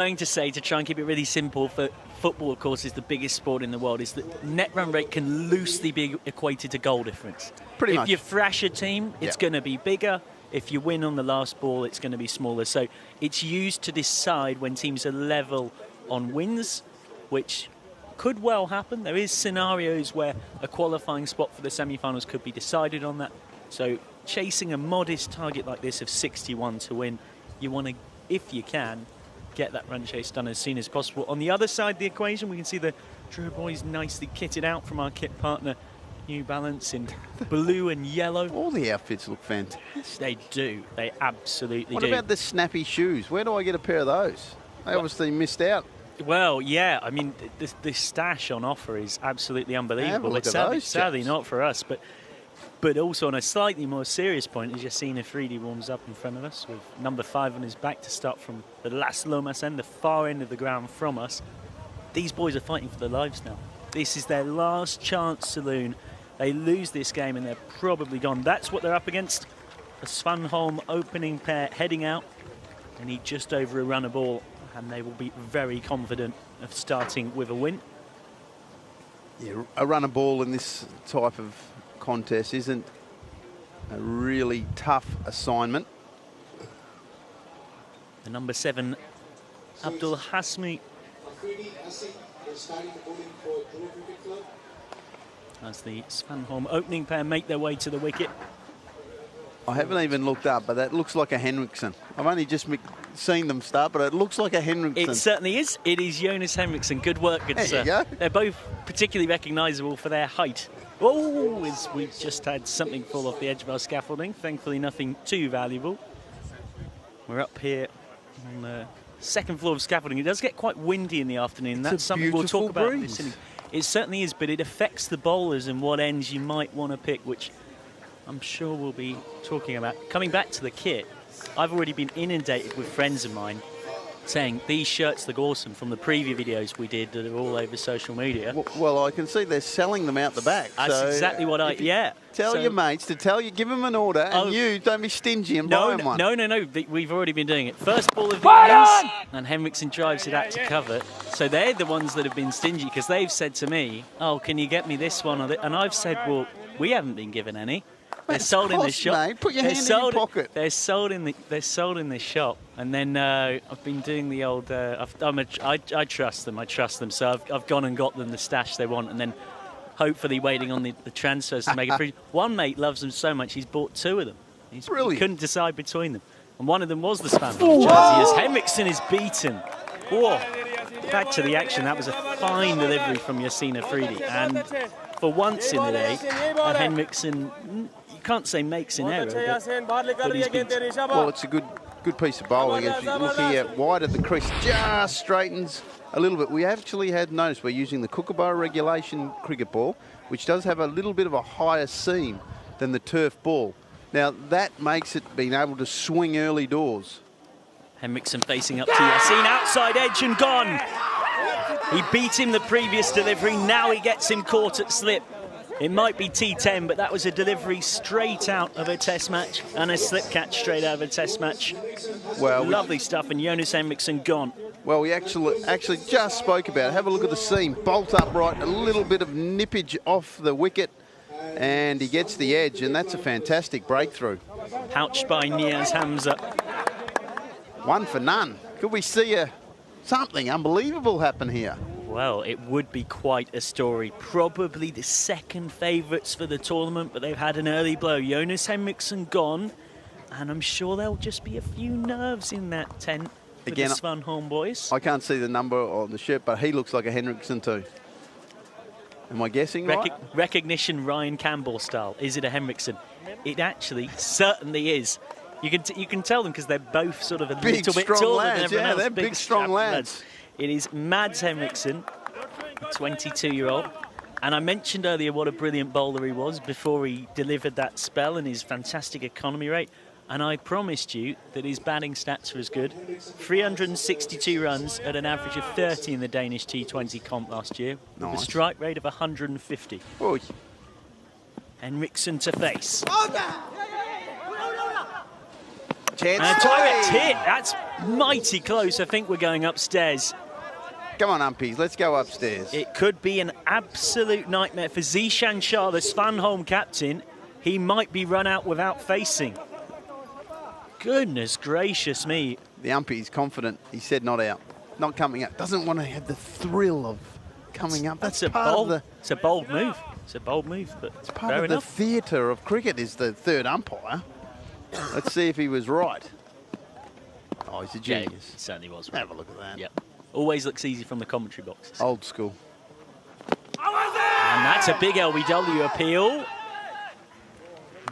going to say, to try and keep it really simple, for football, of course, is the biggest sport in the world, is that net run rate can loosely be equated to goal difference. Pretty much. If you thrash a team, it's going to be bigger. If you win on the last ball, it's going to be smaller. So it's used to decide when teams are level on wins, which could well happen. There is scenarios where a qualifying spot for the semi-finals could be decided on that. So chasing a modest target like this of 61 to win, you want to, if you can, get that run chase done as soon as possible. On the other side of the equation, we can see the True Boys nicely kitted out from our kit partner, New Balance, in blue and yellow. All the outfits look fantastic. They do. They absolutely do. What about the snappy shoes? Where do I get a pair of those? They obviously missed out. Well, yeah. I mean, the stash on offer is absolutely unbelievable. Look But at sadly not for us. But also on a slightly more serious point, as yaseen Afridi warms up in front of us with number 5 on his back to start from the Las Lomas end, the far end of the ground from us. These boys are fighting for their lives now. This is their last chance saloon. They lose this game and they're probably gone. That's what they're up against. A Svanholm opening pair heading out. They need just over a run of ball, and they will be very confident of starting with a win. Yeah, a run of ball in this type of contest isn't a really tough assignment. The number 7, Abdul Hasmi, as the Svanholm opening pair make their way to the wicket. I haven't even looked up, but that looks like a Henriksen. I've only just seen them start, but it looks like a Henriksen. It certainly is. It is Jonas Henriksen. Good work, good sir. There you go. They're both particularly recognisable for their height. Oh, we've just had something fall off the edge of our scaffolding. Thankfully, nothing too valuable. We're up here on the second floor of scaffolding. It does get quite windy in the afternoon. That's something we'll talk about. It certainly is, but it affects the bowlers and what ends you might want to pick, which I'm sure we'll be talking about. Coming back to the kit, I've already been inundated with friends of mine saying these shirts look awesome from the preview videos we did that are all over social media. Well, I can see they're selling them out the back. That's so exactly what Tell your mates to tell you, give them an order, and you don't be stingy and buy them one. No. We've already been doing it. First ball of the innings, and Henriksen drives it out to cover. So they're the ones that have been stingy because they've said to me, "Oh, can you get me this one?" And I've said, "Well, we haven't been given any." They're sold in the shop. Mate. Put your hand in your pocket. They're sold in the shop. And then I've been doing the old. I trust them. I trust them. So I've gone and got them the stash they want, and then hopefully waiting on the transfers to make it free. One mate loves them so much he's bought 2 of them. He couldn't decide between them, and one of them was the Spanholm jersey. As Henriksen is beaten. Whoa! Back to the action. That was a fine delivery from yaseen Afridi, and for once in the day, Henriksen. You can't say makes an error, but he's been... Well, it's a good piece of bowling. If you look here, wide of the crease, just straightens a little bit. We actually had noticed we're using the Kookaburra regulation cricket ball, which does have a little bit of a higher seam than the turf ball. Now, that makes it being able to swing early doors. Henriksen facing up to yaseen, outside edge and gone. He beat him the previous delivery, now he gets him caught at slip. It might be T10, but that was a delivery straight out of a test match and a slip catch straight out of a test match. Well, lovely stuff, and Jonas Henriksen gone. Well, we actually just spoke about it. Have a look at the seam. Bolt upright, a little bit of nippage off the wicket, and he gets the edge, and that's a fantastic breakthrough. Pouched by Niaz Hamza. 1 for none. Could we see something unbelievable happen here? Well, it would be quite a story. Probably the second favourites for the tournament, but they've had an early blow. Jonas Henriksen gone, and I'm sure there'll just be a few nerves in that tent for the Svanholm boys. I can't see the number on the shirt, but he looks like a Henriksen too. Am I guessing right? Recognition Ryan Campbell style. Is it a Henriksen? It actually certainly is. You can tell them because they're both sort of a little bit taller than everyone else. They're big, strong lads. It is Mads Henriksen, a 22-year-old. And I mentioned earlier what a brilliant bowler he was before he delivered that spell and his fantastic economy rate. And I promised you that his batting stats were as good. 362 runs at an average of 30 in the Danish T20 comp last year. Nice. With a strike rate of 150. Oy. Henriksen to face. chance. And a direct hit. That's mighty close. I think we're going upstairs. Come on, umpies, let's go upstairs. It could be an absolute nightmare for Zishan Shah, the Svanholm captain. He might be run out without facing. Goodness gracious me. The umpy is confident. He said not out. Not coming up. Doesn't want to have the thrill of coming up. It's a bold move. It's a bold move, but it's part of the theatre of cricket is the third umpire. Let's see if he was right. Oh, he's a genius. Yeah, he certainly was right. Have a look at that. Yep. Always looks easy from the commentary boxes. Old school. And that's a big LBW appeal.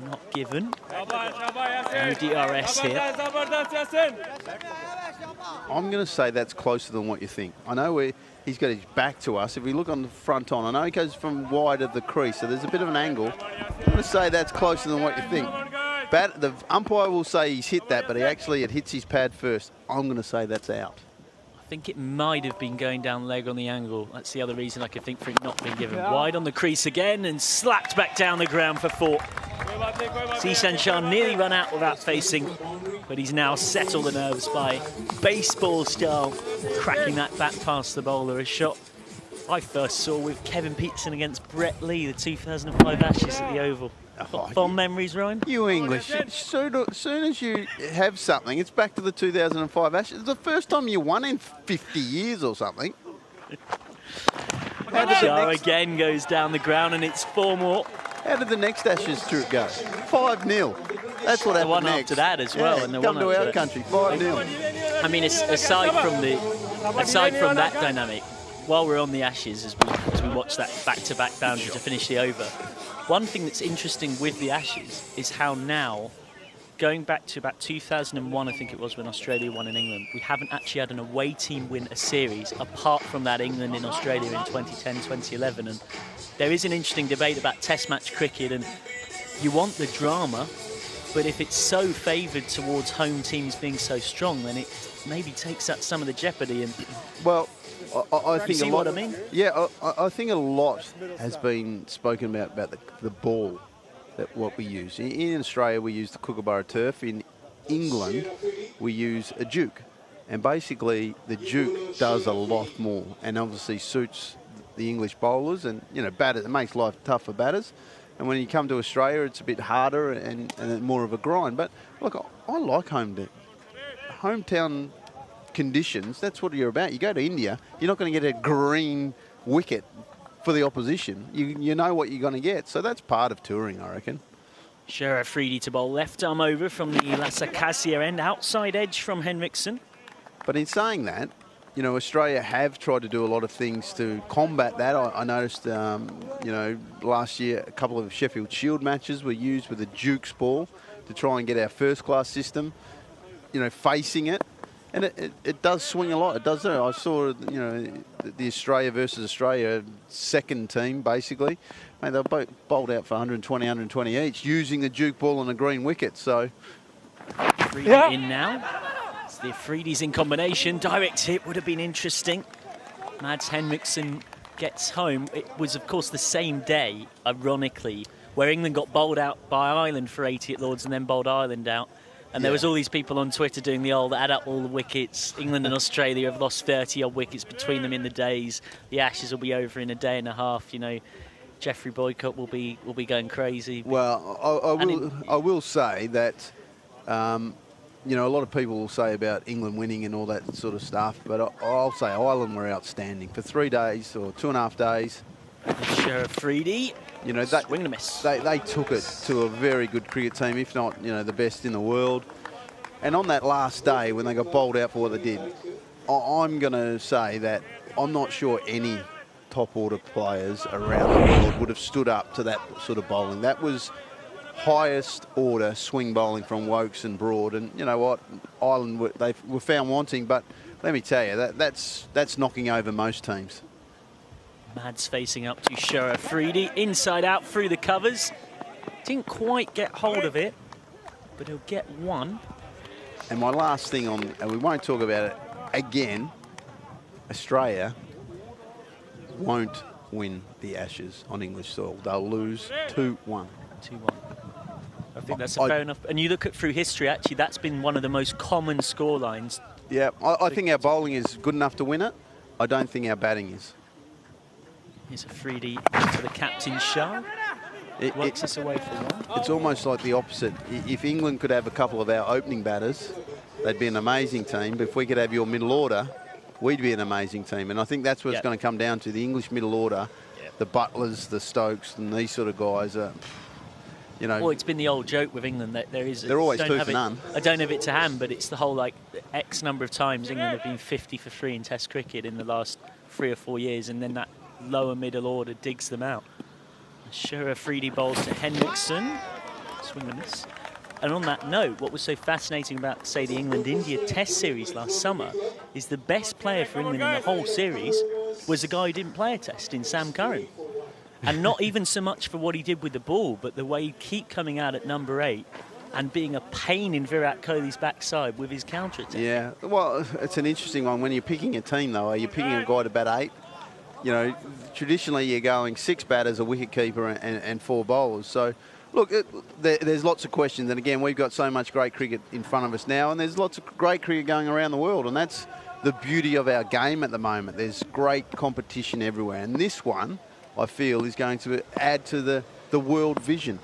Not given. No DRS here. I'm going to say that's closer than what you think. I know he's got his back to us. If we look on the front on, I know he goes from wide of the crease, so there's a bit of an angle. I'm going to say that's closer than what you think. The umpire will say he's hit that, but it hits his pad first. I'm going to say that's out. I think it might have been going down leg on the angle. That's the other reason I could think for it not being given. Wide on the crease again and slapped back down the ground for 4. Zishan Shah nearly run out without facing, but he's now settled the nerves by baseball style cracking that back past the bowler. A shot I first saw with Kevin Peterson against Brett Lee, the 2005 Ashes at the Oval. Got fond memories, Ryan? You English. As soon as you have something, it's back to the 2005 Ashes. It's the first time you won in 50 years or something. Shah again goes down the ground and it's 4 more. How did the next Ashes trip go? 5-0. That's what happened the one next. After that as well. Yeah, and the come one to our it. country, 5-0. I mean, aside from that dynamic, while we're on the Ashes, as we watch that back-to-back boundary to finish the over, one thing that's interesting with the Ashes is how now, going back to about 2001, I think it was, when Australia won in England, we haven't actually had an away team win a series, apart from that England in Australia in 2010, 2011. And there is an interesting debate about Test match cricket, and you want the drama, but if it's so favoured towards home teams being so strong, then it maybe takes out some of the jeopardy. And well, I think you see a lot, what I mean? Yeah, I think a lot has been spoken about the ball, that what we use. In Australia, we use the Kookaburra turf. In England, we use a juke. And basically, the juke does a lot more and obviously suits the English bowlers and, batters. It makes life tough for batters. And when you come to Australia, it's a bit harder and more of a grind. But, look, I like hometown conditions. That's what you're about. You go to India, you're not going to get a green wicket for the opposition. You know what you're going to get. So that's part of touring, I reckon. Shah Afridi to bowl left arm over from the Lasakasia end. Outside edge from Henriksen. But in saying that, Australia have tried to do a lot of things to combat that. I noticed, last year a couple of Sheffield Shield matches were used with a Duke's ball to try and get our first-class system, facing it. And it does swing a lot. It does. I saw, the Australia versus Australia second team, basically. Mate, they were both bowled out for 120, 120 each, using the Duke ball on a green wicket. So, Afridi in now. It's the Afridis in combination. Direct hit would have been interesting. Mads Henriksen gets home. It was, of course, the same day, ironically, where England got bowled out by Ireland for 80 at Lords and then bowled Ireland out. And there was all these people on Twitter doing the old add up all the wickets. England and Australia have lost 30-odd wickets between them in the days. The Ashes will be over in a day and a half. Jeffrey Boycott will be going crazy. Well, I will say that, a lot of people will say about England winning and all that sort of stuff, but I'll say Ireland were outstanding for 3 days or 2.5 days. Shah Afridi. Swing and a miss. They took it to a very good cricket team, if not, the best in the world. And on that last day, when they got bowled out for what they did, I'm going to say that I'm not sure any top order players around the world would have stood up to that sort of bowling. That was highest order swing bowling from Wokes and Broad. And you know what? Ireland, they were found wanting, but let me tell you, that's knocking over most teams. Mads facing up to Shah Afridi, inside out through the covers. Didn't quite get hold of it, but he'll get one. And my last thing on, and we won't talk about it again, Australia won't win the Ashes on English soil. They'll lose 2-1. 2-1. think that's fair enough. And you look at through history, actually, that's been one of the most common score lines. Yeah, I think our bowling is good enough to win it. I don't think our batting is. Here's Afridi to the captain Shah. Works this away for one. It's almost like the opposite. If England could have a couple of our opening batters, they'd be an amazing team. But if we could have your middle order, we'd be an amazing team. And I think that's what it's going to come down to, the English middle order, the Butlers, the Stokes, and these sort of guys are, you know. Well, it's been the old joke with England that they're always two for none. I don't have it to hand, but it's the whole, like, X number of times England have been 50 for 3 in Test cricket in the last 3 or 4 years, and then that lower middle order digs them out. Sure, Afridi bowls to Hendrickson. Swing and miss. And on that note, what was so fascinating about, say, the England-India Test series last summer is the best player for England in the whole series was a guy who didn't play a Test in Sam Curran. And not even so much for what he did with the ball, but the way he'd keep coming out at number 8 and being a pain in Virat Kohli's backside with his counter-attack. Yeah, well, it's an interesting one. When you're picking a team, though, are you picking a guy to bat 8? You know, traditionally you're going 6 batters, a wicket-keeper and 4 bowlers. So, look, there's lots of questions. And, again, we've got so much great cricket in front of us now, and there's lots of great cricket going around the world, and that's the beauty of our game at the moment. There's great competition everywhere. And this one, I feel, is going to add to the world vision.